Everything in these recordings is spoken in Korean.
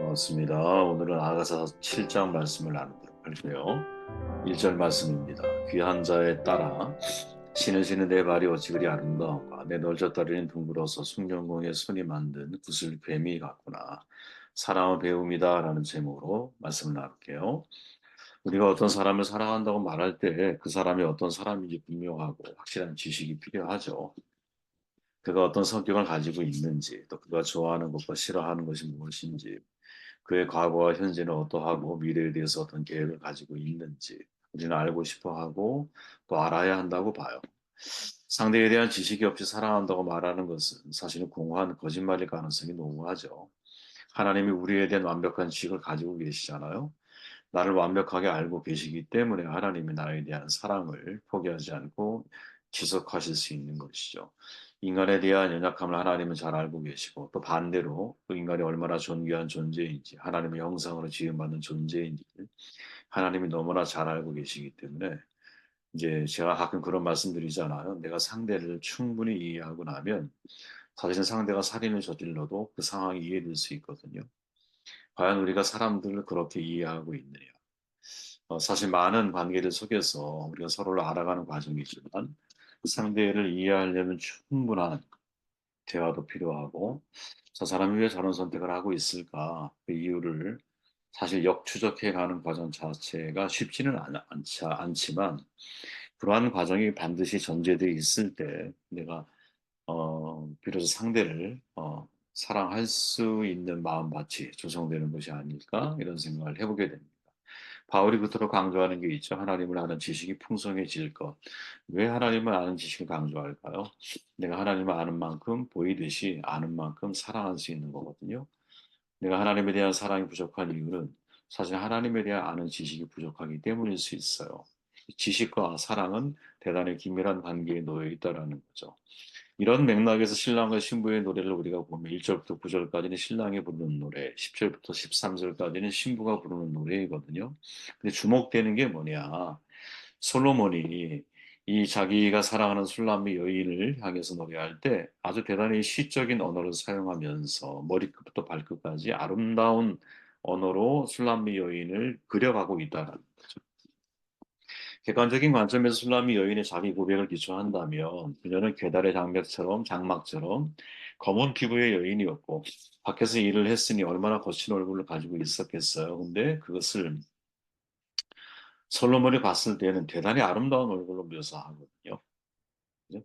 반갑습니다. 오늘은 아가서 7장 말씀을 나누도록 할게요. 1절 말씀입니다. 귀한 자에 따라 신을 신은 내 발이 어찌 그리 아름다운가. 내 널젓다리는 둥그러서 숭늉공의 손이 만든 구슬 뱀이 같구나. 사랑의 배움이다 라는 제목으로 말씀을 나눌게요. 우리가 어떤 사람을 사랑한다고 말할 때 그 사람이 어떤 사람인지 분명하고 확실한 지식이 필요하죠. 그가 어떤 성격을 가지고 있는지, 또 그가 좋아하는 것과 싫어하는 것이 무엇인지, 그의 과거와 현재는 어떠하고 미래에 대해서 어떤 계획을 가지고 있는지 우리는 알고 싶어 하고 또 알아야 한다고 봐요. 상대에 대한 지식이 없이 사랑한다고 말하는 것은 사실은 공허한 거짓말일 가능성이 농후하죠. 하나님이 우리에 대한 완벽한 지식을 가지고 계시잖아요. 나를 완벽하게 알고 계시기 때문에 하나님이 나에 대한 사랑을 포기하지 않고 지속하실 수 있는 것이죠. 인간에 대한 연약함을 하나님은 잘 알고 계시고 또 반대로 그 인간이 얼마나 존귀한 존재인지 하나님의 형상으로 지음받는 존재인지 하나님이 너무나 잘 알고 계시기 때문에 이제 제가 가끔 그런 말씀드리잖아요. 내가 상대를 충분히 이해하고 나면 사실은 상대가 살인을 저질러도 그 상황이 이해될 수 있거든요. 과연 우리가 사람들을 그렇게 이해하고 있느냐? 사실 많은 관계를 속에서 우리가 서로를 알아가는 과정이지만 상대를 이해하려면 충분한 대화도 필요하고 저 사람이 왜 저런 선택을 하고 있을까? 그 이유를 사실 역추적해 가는 과정 자체가 쉽지는 않지만 그러한 과정이 반드시 전제되어 있을 때 내가 비로소 상대를 사랑할 수 있는 마음밭이 조성되는 것이 아닐까 이런 생각을 해보게 됩니다. 바울이 그토록 강조하는 게 있죠. 하나님을 아는 지식이 풍성해질 것. 왜 하나님을 아는 지식을 강조할까요? 내가 하나님을 아는 만큼 보이듯이 아는 만큼 사랑할 수 있는 거거든요. 내가 하나님에 대한 사랑이 부족한 이유는 사실 하나님에 대한 아는 지식이 부족하기 때문일 수 있어요. 지식과 사랑은 대단히 긴밀한 관계에 놓여 있다라는 거죠. 이런 맥락에서 신랑과 신부의 노래를 우리가 보면 1절부터 9절까지는 신랑이 부르는 노래, 10절부터 13절까지는 신부가 부르는 노래이거든요. 근데 주목되는 게 뭐냐? 솔로몬이 이 자기가 사랑하는 술람미 여인을 향해서 노래할 때 아주 대단히 시적인 언어를 사용하면서 머리끝부터 발끝까지 아름다운 언어로 술람미 여인을 그려가고 있다는 거죠. 객관적인 관점에서 술람이 여인의 자기 고백을 기초한다면 그녀는 괴달의 장막처럼 검은 피부의 여인이었고 밖에서 일을 했으니 얼마나 거친 얼굴을 가지고 있었겠어요. 근데 그것을 솔로몬이 봤을 때는 대단히 아름다운 얼굴로 묘사하거든요. 그죠?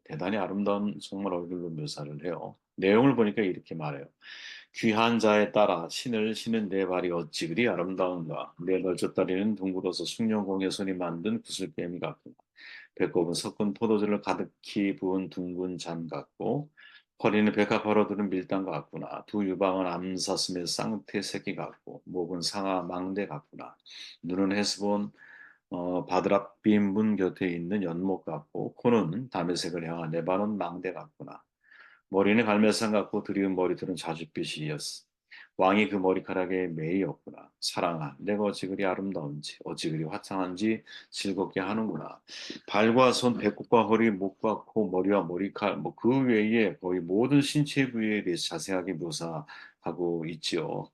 대단히 아름다운 정말 얼굴로 묘사를 해요. 내용을 보니까 이렇게 말해요. 귀한 자에 따라 신을 신은 내 발이 어찌 그리 아름다운가. 내 널쩍다리는 둥그러서 숭늉공의 손이 만든 구슬뱀이 같구나. 배꼽은 섞은 포도주를 가득히 부은 둥근 잔 같고 허리는 백합화로 두른 밀당 같구나. 두 유방은 암사슴의 쌍태 새끼 같고 목은 상아 망대 같구나. 눈은 헤스본 바드락빔 문 곁에 있는 연못 같고 코는 다메섹을 향한 레바논 망대 같구나. 머리는 갈매산 같고 드리운 머리털은 자줏빛이었어. 왕이 그 머리카락에 매이었구나. 사랑아, 내가 어찌 그리 아름다운지, 어찌 그리 화창한지 즐겁게 하는구나. 발과 손, 배꼽과 허리, 목과 코, 머리와 머리칼, 뭐 그 외에 거의 모든 신체 부위에 대해서 자세하게 묘사하고 있지요.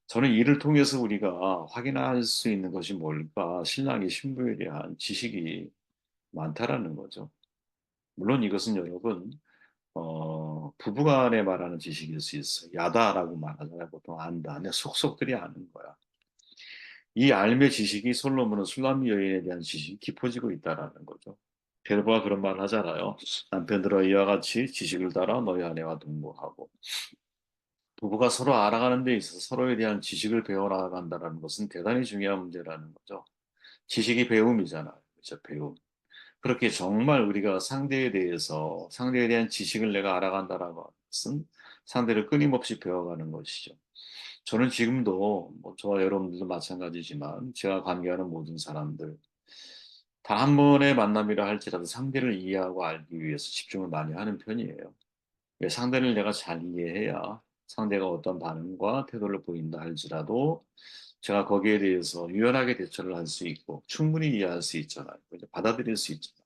저는 이를 통해서 우리가 확인할 수 있는 것이 뭘까? 신랑이 신부에 대한 지식이 많다라는 거죠. 물론 이것은 여러분, 부부간에 말하는 지식일 수 있어요. 야다라고 말하잖아요. 보통 안다. 내 속속들이 아는 거야. 이 알매 지식이 솔로몬은 술람 여인에 대한 지식이 깊어지고 있다라는 거죠. 베드로가 그런 말 하잖아요. 남편들아 이와 같이 지식을 따라 너희 아내와 동거하고 부부가 서로 알아가는 데 있어서 서로에 대한 지식을 배워나간다는 것은 대단히 중요한 문제라는 거죠. 지식이 배움이잖아요. 그죠? 배움. 그렇게 정말 우리가 상대에 대한 지식을 내가 알아간다는 것은 상대를 끊임없이 배워가는 것이죠. 저는 지금도 뭐 저와 여러분들도 마찬가지지만 제가 관계하는 모든 사람들 단 한 번의 만남이라 할지라도 상대를 이해하고 알기 위해서 집중을 많이 하는 편이에요. 왜 상대를 내가 잘 이해해야 상대가 어떤 반응과 태도를 보인다 할지라도 제가 거기에 대해서 유연하게 대처를 할 수 있고 충분히 이해할 수 있잖아요. 이제 받아들일 수 있잖아요.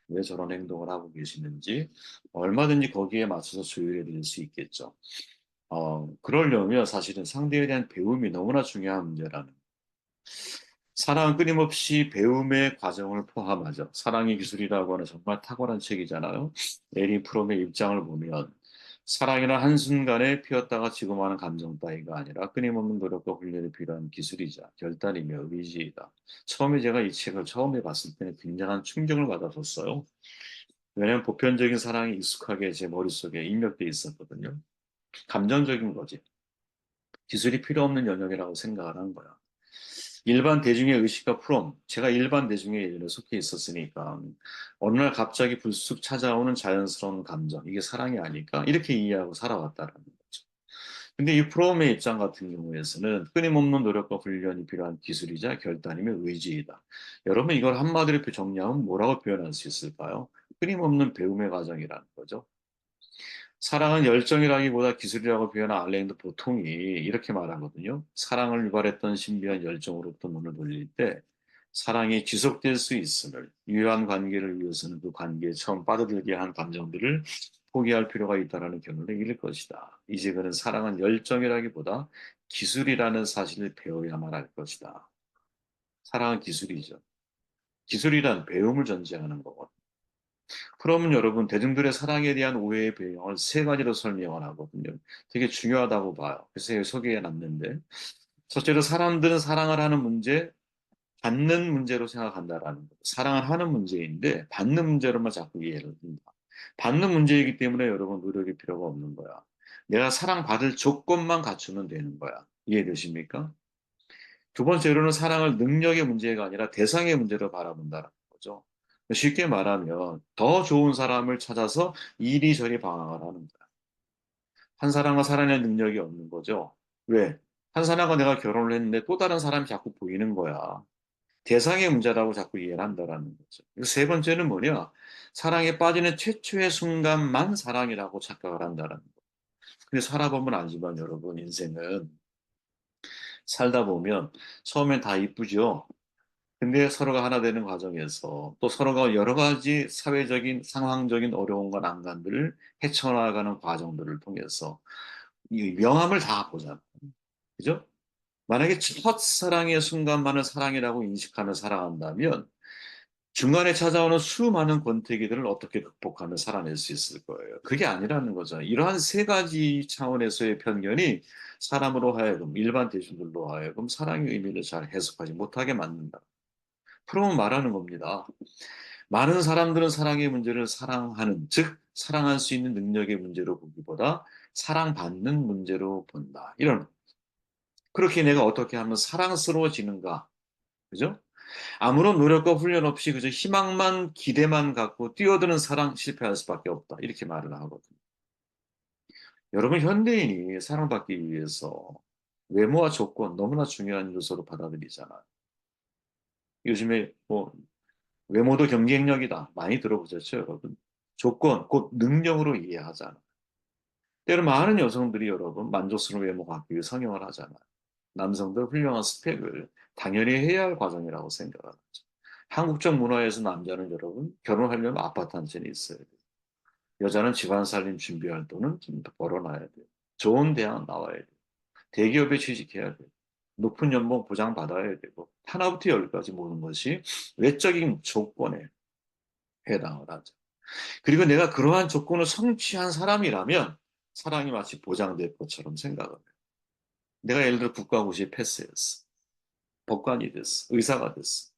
왜 저런 행동을 하고 계시는지 얼마든지 거기에 맞춰서 조율해 드릴 수 있겠죠. 그러려면 사실은 상대에 대한 배움이 너무나 중요한 문제라는. 사랑은 끊임없이 배움의 과정을 포함하죠. 사랑의 기술이라고 하는 정말 탁월한 책이잖아요. 에리 프롬의 입장을 보면 사랑이란 한순간에 피었다가 지고마는 감정 따위가 아니라 끊임없는 노력과 훈련이 필요한 기술이자 결단이며 의지이다. 처음에 제가 이 책을 처음에 봤을 때는 굉장한 충격을 받았었어요. 왜냐하면 보편적인 사랑이 익숙하게 제 머릿속에 입력돼 있었거든요. 감정적인 거지. 기술이 필요 없는 영역이라고 생각을 한 거야. 일반 대중의 의식과 프롬, 제가 일반 대중의 예전에 속해 있었으니까 어느 날 갑자기 불쑥 찾아오는 자연스러운 감정, 이게 사랑이 아닐까? 이렇게 이해하고 살아왔다라는 거죠. 근데 이 프롬의 입장 같은 경우에서는 끊임없는 노력과 훈련이 필요한 기술이자 결단이며 의지이다. 여러분 이걸 한마디로 정리하면 뭐라고 표현할 수 있을까요? 끊임없는 배움의 과정이라는 거죠. 사랑은 열정이라기보다 기술이라고 표현한 알랭도 보통이 이렇게 말하거든요. 사랑을 유발했던 신비한 열정으로부터 눈을 돌릴 때 사랑이 지속될 수 있음을, 유효한 관계를 위해서는 그 관계에 처음 빠져들게 한 감정들을 포기할 필요가 있다는 결론을 이룰 것이다. 이제 그는 사랑은 열정이라기보다 기술이라는 사실을 배워야만 할 것이다. 사랑은 기술이죠. 기술이란 배움을 전제하는 거거든요. 그러면 여러분 대중들의 사랑에 대한 오해의 배경을 세 가지로 설명을 하거든요. 되게 중요하다고 봐요. 그래서 여기 소개해 놨는데 첫째로 사람들은 사랑을 하는 문제, 받는 문제로 생각한다라는 거. 사랑을 하는 문제인데 받는 문제로만 자꾸 이해를 한다. 받는 문제이기 때문에 여러분 노력이 필요가 없는 거야. 내가 사랑받을 조건만 갖추면 되는 거야. 이해되십니까? 두 번째로는 사랑을 능력의 문제가 아니라 대상의 문제로 바라본다는 거죠. 쉽게 말하면 더 좋은 사람을 찾아서 이리저리 방황을 하는 거야. 한 사람과 살아낼 능력이 없는 거죠. 왜? 한 사람과 내가 결혼을 했는데 또 다른 사람이 자꾸 보이는 거야. 대상의 문제라고 자꾸 이해를 한다라는 거죠. 그리고 세 번째는 뭐냐? 사랑에 빠지는 최초의 순간만 사랑이라고 착각을 한다는 거. 근데 살아보면 알지만 여러분 인생은 살다 보면 처음엔 다 이쁘죠. 근데 서로가 하나 되는 과정에서 또 서로가 여러 가지 사회적인 상황적인 어려움과 난관들을 헤쳐나가는 과정들을 통해서 이 명암을 다 보잖아요. 그죠? 만약에 첫사랑의 순간만을 사랑이라고 인식하며 살아간다면 중간에 찾아오는 수많은 권태기들을 어떻게 극복하며 살아낼 수 있을 거예요. 그게 아니라는 거죠. 이러한 세 가지 차원에서의 편견이 사람으로 하여금 일반 대중들로 하여금 사랑의 의미를 잘 해석하지 못하게 만든다. 프롬은 말하는 겁니다. 많은 사람들은 사랑의 문제를 사랑하는, 즉 사랑할 수 있는 능력의 문제로 보기보다 사랑받는 문제로 본다. 이런 그렇게 내가 어떻게 하면 사랑스러워지는가, 그죠? 아무런 노력과 훈련 없이 그저 희망만 기대만 갖고 뛰어드는 사랑 실패할 수밖에 없다. 이렇게 말을 하거든요. 여러분 현대인이 사랑받기 위해서 외모와 조건 너무나 중요한 요소로 받아들이잖아요. 요즘에 뭐 외모도 경쟁력이다. 많이 들어보셨죠, 여러분? 조건, 곧 능력으로 이해하잖아. 때로 많은 여성들이 여러분 만족스러운 외모 갖기 위해 성형을 하잖아요. 남성들 훌륭한 스펙을 당연히 해야 할 과정이라고 생각하죠. 한국적 문화에서 남자는 여러분 결혼하려면 아파트 한 채는 있어야 돼요. 여자는 집안 살림 준비할 돈은 좀 더 벌어놔야 돼요. 좋은 대학 나와야 돼요. 대기업에 취직해야 돼요. 높은 연봉 보장받아야 되고 하나부터 열까지 모든 것이 외적인 조건에 해당을 하죠. 그리고 내가 그러한 조건을 성취한 사람이라면 사랑이 마치 보장될 것처럼 생각을 해요. 내가 예를 들어 국가고시에 패스했어. 법관이 됐어. 의사가 됐어.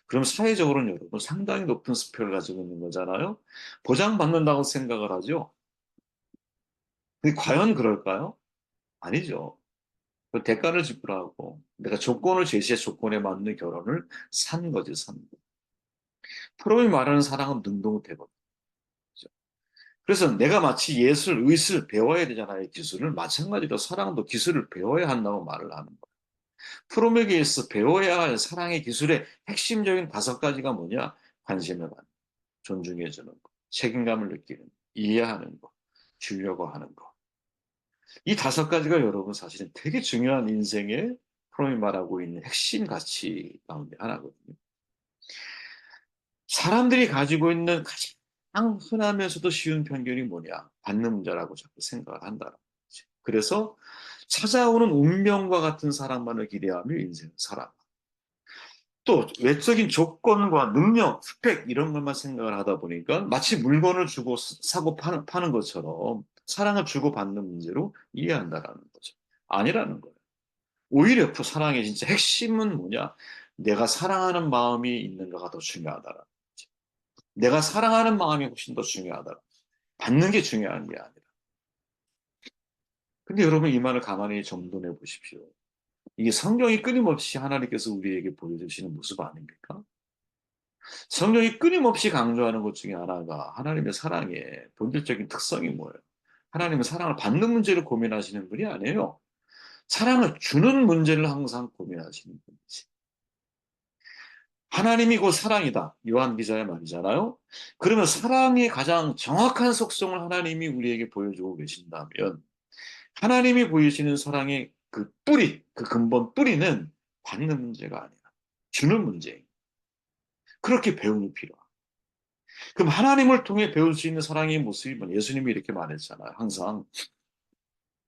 그럼 사회적으로는 여러분 상당히 높은 스펙을 가지고 있는 거잖아요. 보장받는다고 생각을 하죠. 근데 과연 그럴까요? 아니죠. 그 대가를 지불하고 내가 조건을 제시해 조건에 맞는 결혼을 산 거지, 산 거. 프로이 말하는 사랑은 능동태거든요. 그래서 내가 마치 예술, 의술 배워야 되잖아요. 기술을. 마찬가지로 사랑도 기술을 배워야 한다고 말을 하는 거예요. 프롬에게 있어 배워야 할 사랑의 기술의 핵심적인 다섯 가지가 뭐냐? 관심을 갖는, 존중해주는 거, 책임감을 느끼는, 이해하는 거, 주려고 하는 거. 이 다섯 가지가 여러분 사실은 되게 중요한 인생의 프롬이 말하고 있는 핵심 가치 가운데 하나거든요. 사람들이 가지고 있는 가장 흔하면서도 쉬운 편견이 뭐냐? 받는 문제라고 자꾸 생각을 한다는 거지. 그래서 찾아오는 운명과 같은 사랑만을 기대하며 인생을 살아. 또 외적인 조건과 능력, 스펙 이런 것만 생각을 하다 보니까 마치 물건을 주고 사고 파는 것처럼 사랑을 주고받는 문제로 이해한다라는 거죠. 아니라는 거예요. 오히려 그 사랑의 진짜 핵심은 뭐냐? 내가 사랑하는 마음이 있는가가 더 중요하다라는 거죠. 내가 사랑하는 마음이 훨씬 더 중요하다. 받는 게 중요한 게 아니라. 근데 여러분 이 말을 가만히 점검해 보십시오. 이게 성경이 끊임없이 하나님께서 우리에게 보여주시는 모습 아닙니까? 성경이 끊임없이 강조하는 것 중에 하나가 하나님의 사랑의 본질적인 특성이 뭐예요? 하나님은 사랑을 받는 문제를 고민하시는 분이 아니에요. 사랑을 주는 문제를 항상 고민하시는 분이지. 하나님이 곧 사랑이다. 요한 기자의 말이잖아요. 그러면 사랑의 가장 정확한 속성을 하나님이 우리에게 보여주고 계신다면 하나님이 보이시는 사랑의 그 뿌리, 그 근본 뿌리는 받는 문제가 아니라 주는 문제예요. 그렇게 배움이 필요합니다. 그럼 하나님을 통해 배울 수 있는 사랑의 모습이 뭐 예수님이 이렇게 말했잖아요. 항상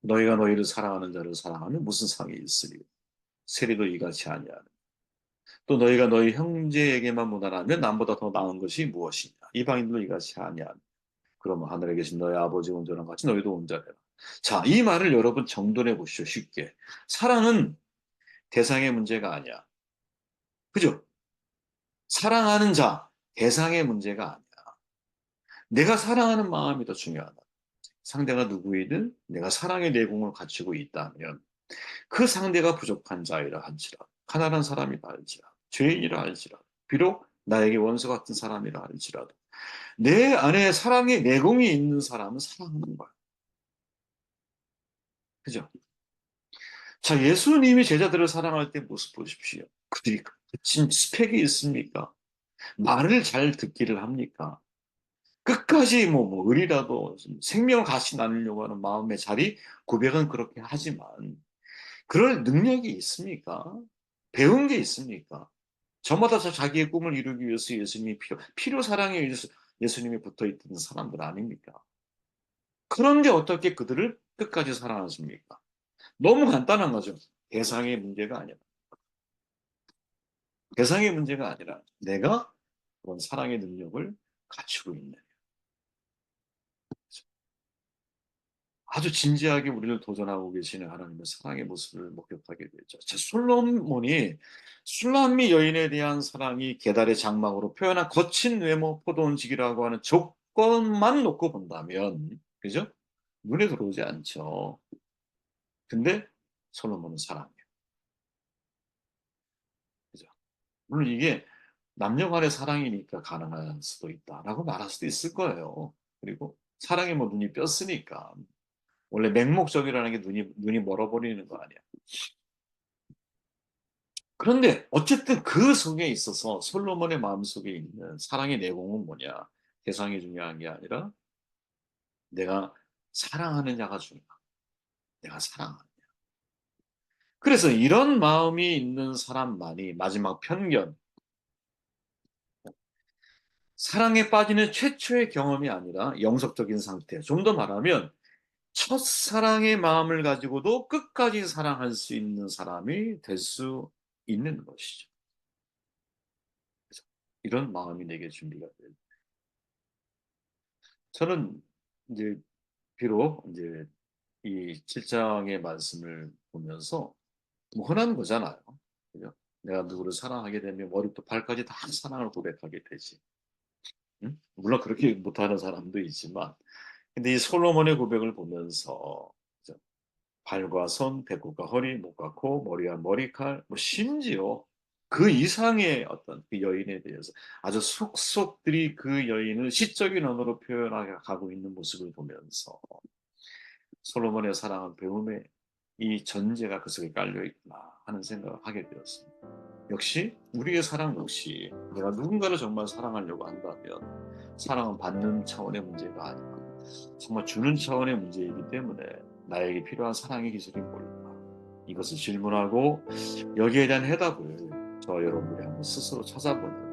너희가 너희를 사랑하는 자를 사랑하면 무슨 상이 있으리요. 세리도 이같이 아니하는. 또 너희가 너희 형제에게만 무난하면 남보다 더 나은 것이 무엇이냐. 이방인도 이같이 아니하는. 그러면 하늘에 계신 너희 아버지 온전한 같이 너희도 온전해라. 자, 이 말을 여러분 정돈해 보시죠. 쉽게. 사랑은 대상의 문제가 아니야. 그죠? 사랑하는 자, 대상의 문제가 아니야. 내가 사랑하는 마음이 더 중요하다. 상대가 누구이든 내가 사랑의 내공을 갖추고 있다면 그 상대가 부족한 자이라 할지라도 가난한 사람이라 할지라도 죄인이라 할지라도 비록 나에게 원수 같은 사람이라 할지라도 내 안에 사랑의 내공이 있는 사람은 사랑하는 거야. 그죠? 자, 예수님이 제자들을 사랑할 때 모습 보십시오. 그들이 진 스펙이 있습니까? 말을 잘 듣기를 합니까? 끝까지 의리라도 생명을 같이 나누려고 하는 마음의 자리 고백은 그렇게 하지만 그럴 능력이 있습니까? 배운 게 있습니까? 저마다 자기의 꿈을 이루기 위해서 예수님이 필요 사랑에 의해서 예수님이 붙어 있던 사람들 아닙니까? 그런데 어떻게 그들을 끝까지 사랑하십니까? 너무 간단한 거죠. 대상의 문제가 아니라. 대상의 문제가 아니라 내가 그런 사랑의 능력을 갖추고 있는. 아주 진지하게 우리를 도전하고 계시는 하나님의 사랑의 모습을 목격하게 되죠. 솔로몬이 술람미 여인에 대한 사랑이 계달의 장막으로 표현한 거친 외모 포도원직이라고 하는 조건만 놓고 본다면, 그죠? 눈에 들어오지 않죠. 근데 솔로몬은 사랑해요. 그죠? 물론 이게 남녀 간의 사랑이니까 가능할 수도 있다라고 말할 수도 있을 거예요. 그리고 사랑에 눈이 뼈으니까 원래 맹목적이라는 게 눈이 멀어버리는 거 아니야. 그런데 어쨌든 그 속에 있어서 솔로몬의 마음속에 있는 사랑의 내공은 뭐냐? 대상이 중요한 게 아니라 내가 사랑하는 자가 중요하다. 내가 사랑하는 자. 그래서 이런 마음이 있는 사람만이 마지막 편견, 사랑에 빠지는 최초의 경험이 아니라 영속적인 상태. 좀 더 말하면 첫사랑의 마음을 가지고도 끝까지 사랑할 수 있는 사람이 될 수 있는 것이죠. 그래서 이런 마음이 내게 준비가 돼요. 저는 이제 비록 이제 이 7장의 말씀을 보면서 뭐 흔한 거잖아요. 그죠? 내가 누구를 사랑하게 되면 머리부터 발까지 다 사랑을 고백하게 되지. 응? 물론 그렇게 못하는 사람도 있지만, 근데 이 솔로몬의 고백을 보면서 그죠? 발과 손, 배꼽과 허리, 목과 코, 머리와 머리칼, 뭐 심지어 그 이상의 어떤 그 여인에 대해서 아주 속속들이 그 여인을 시적인 언어로 표현하게 가고 있는 모습을 보면서 솔로몬의 사랑은 배움의 이 전제가 그 속에 깔려 있구나 하는 생각을 하게 되었습니다. 역시 우리의 사랑 역시 내가 누군가를 정말 사랑하려고 한다면 사랑은 받는 차원의 문제가 아니라 정말 주는 차원의 문제이기 때문에 나에게 필요한 사랑의 기술이 뭘까? 이것을 질문하고 여기에 대한 해답을 저 여러분들이 한번 스스로 찾아보는